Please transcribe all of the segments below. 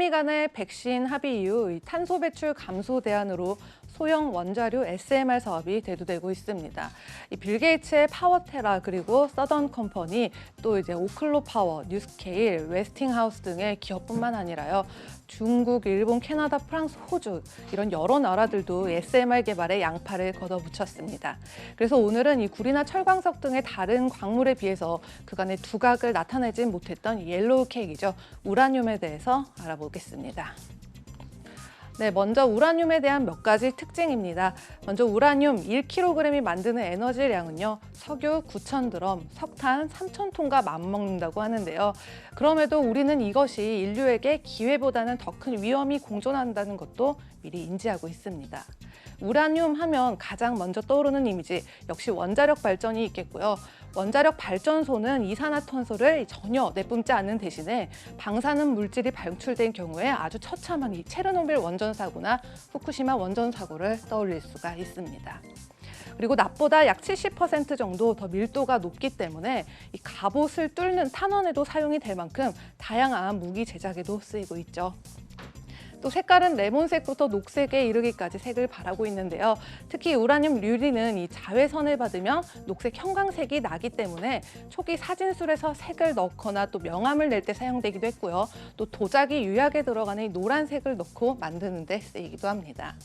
한미 간의 백신 합의 이후 이 탄소 배출 감소 대안으로 소형 원자료 SMR 사업이 대두되고 있습니다. 이 빌 게이츠의 파워테라 그리고 서던 컴퍼니 또 이제 오클로 파워, 뉴스케일, 웨스팅하우스 등의 기업뿐만 아니라요. 중국, 일본, 캐나다, 프랑스, 호주 이런 여러 나라들도 SMR 개발에 양팔을 걷어붙였습니다. 그래서 오늘은 이 구리나 철광석 등의 다른 광물에 비해서 그간의 두각을 나타내지 못했던 옐로우 케이크이죠. 우라늄에 대해서 알아보겠습니다. 네, 먼저 우라늄에 대한 몇 가지 특징입니다. 먼저 우라늄 1kg이 만드는 에너지량은요. 석유 9,000드럼, 석탄 3,000톤과 맞먹는다고 하는데요. 그럼에도 우리는 이것이 인류에게 기회보다는 더 큰 위험이 공존한다는 것도 미리 인지하고 있습니다. 우라늄 하면 가장 먼저 떠오르는 이미지 역시 원자력 발전이 있겠고요. 원자력 발전소는 이산화탄소를 전혀 내뿜지 않는 대신에 방사능 물질이 방출된 경우에 아주 처참한 이 체르노빌 원전 사고나 후쿠시마 원전 사고를 떠올릴 수가 있습니다. 그리고 낮보다 약 70% 정도 더 밀도가 높기 때문에 이 갑옷을 뚫는 탄원에도 사용이 될 만큼 다양한 무기 제작에도 쓰이고 있죠. 또 색깔은 레몬색부터 녹색에 이르기까지 색을 발하고 있는데요. 특히 우라늄 류리는 이 자외선을 받으면 녹색 형광색이 나기 때문에 초기 사진술에서 색을 넣거나 또 명암을 낼 때 사용되기도 했고요. 또 도자기 유약에 들어가는 이 노란색을 넣고 만드는 데 쓰이기도 합니다.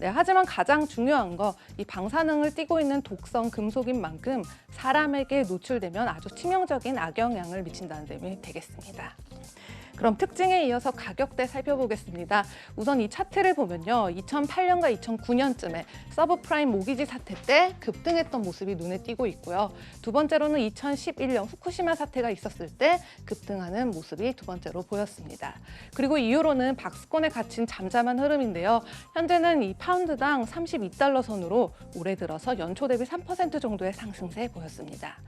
네, 하지만 가장 중요한 거 이 방사능을 띠고 있는 독성 금속인 만큼 사람에게 노출되면 아주 치명적인 악영향을 미친다는 점이 되겠습니다. 그럼 특징에 이어서 가격대 살펴보겠습니다. 우선 이 차트를 보면요. 2008년과 2009년쯤에 서브프라임 모기지 사태 때 급등했던 모습이 눈에 띄고 있고요. 두 번째로는 2011년 후쿠시마 사태가 있었을 때 급등하는 모습이 두 번째로 보였습니다. 그리고 이후로는 박스권에 갇힌 잠잠한 흐름인데요. 현재는 이 파운드당 32달러 선으로 올해 들어서 연초 대비 3% 정도의 상승세 보였습니다.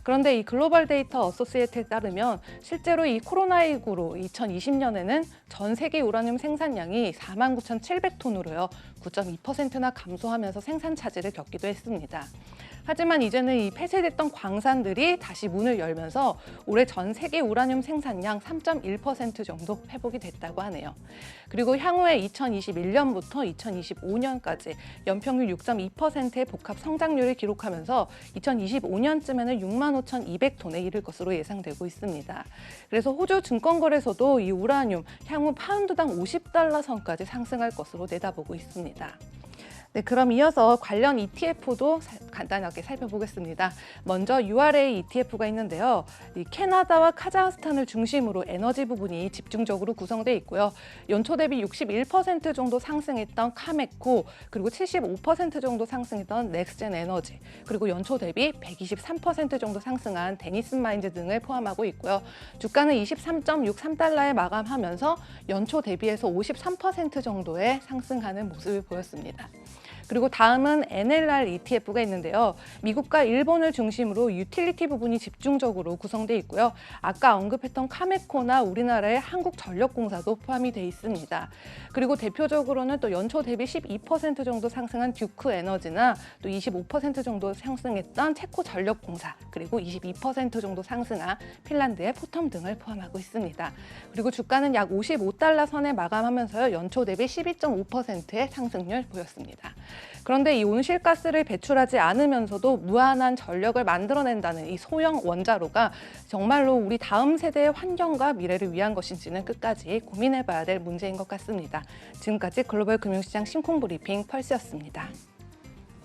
그런데 이 글로벌 데이터 어소시에이트에 따르면 실제로 이 코로나19로 2020년에는 전 세계 우라늄 생산량이 49,700톤으로요. 9.2%나 감소하면서 생산 차질을 겪기도 했습니다. 하지만 이제는 이 폐쇄됐던 광산들이 다시 문을 열면서 올해 전 세계 우라늄 생산량 3.1% 정도 회복이 됐다고 하네요. 그리고 향후에 2021년부터 2025년까지 연평균 6.2%의 복합 성장률을 기록하면서 2025년쯤에는 65,200톤에 이를 것으로 예상되고 있습니다. 그래서 호주 증권거래소도 이 우라늄 향후 파운드당 50달러 선까지 상승할 것으로 내다보고 있습니다. 네, 그럼 이어서 관련 ETF도 간단하게 살펴보겠습니다. 먼저 URA ETF가 있는데요. 이 캐나다와 카자흐스탄을 중심으로 에너지 부분이 집중적으로 구성돼 있고요. 연초 대비 61% 정도 상승했던 카메코, 그리고 75% 정도 상승했던 넥스젠 에너지, 그리고 연초 대비 123% 정도 상승한 데니슨 마인즈 등을 포함하고 있고요. 주가는 23.63달러에 마감하면서 연초 대비해서 53% 정도의 상승하는 모습을 보였습니다. 그리고 다음은 NLR ETF가 있는데요. 미국과 일본을 중심으로 유틸리티 부분이 집중적으로 구성돼 있고요. 아까 언급했던 카메코나 우리나라의 한국전력공사도 포함이 돼 있습니다. 그리고 대표적으로는 또 연초 대비 12% 정도 상승한 듀크 에너지나 또 25% 정도 상승했던 체코 전력공사, 그리고 22% 정도 상승한 핀란드의 포텀 등을 포함하고 있습니다. 그리고 주가는 약 55달러 선에 마감하면서요. 연초 대비 12.5%의 상승률 보였습니다. 그런데 이 온실가스를 배출하지 않으면서도 무한한 전력을 만들어낸다는 이 소형 원자로가 정말로 우리 다음 세대의 환경과 미래를 위한 것인지는 끝까지 고민해봐야 될 문제인 것 같습니다. 지금까지 글로벌 금융시장 심쿵 브리핑 펄스였습니다.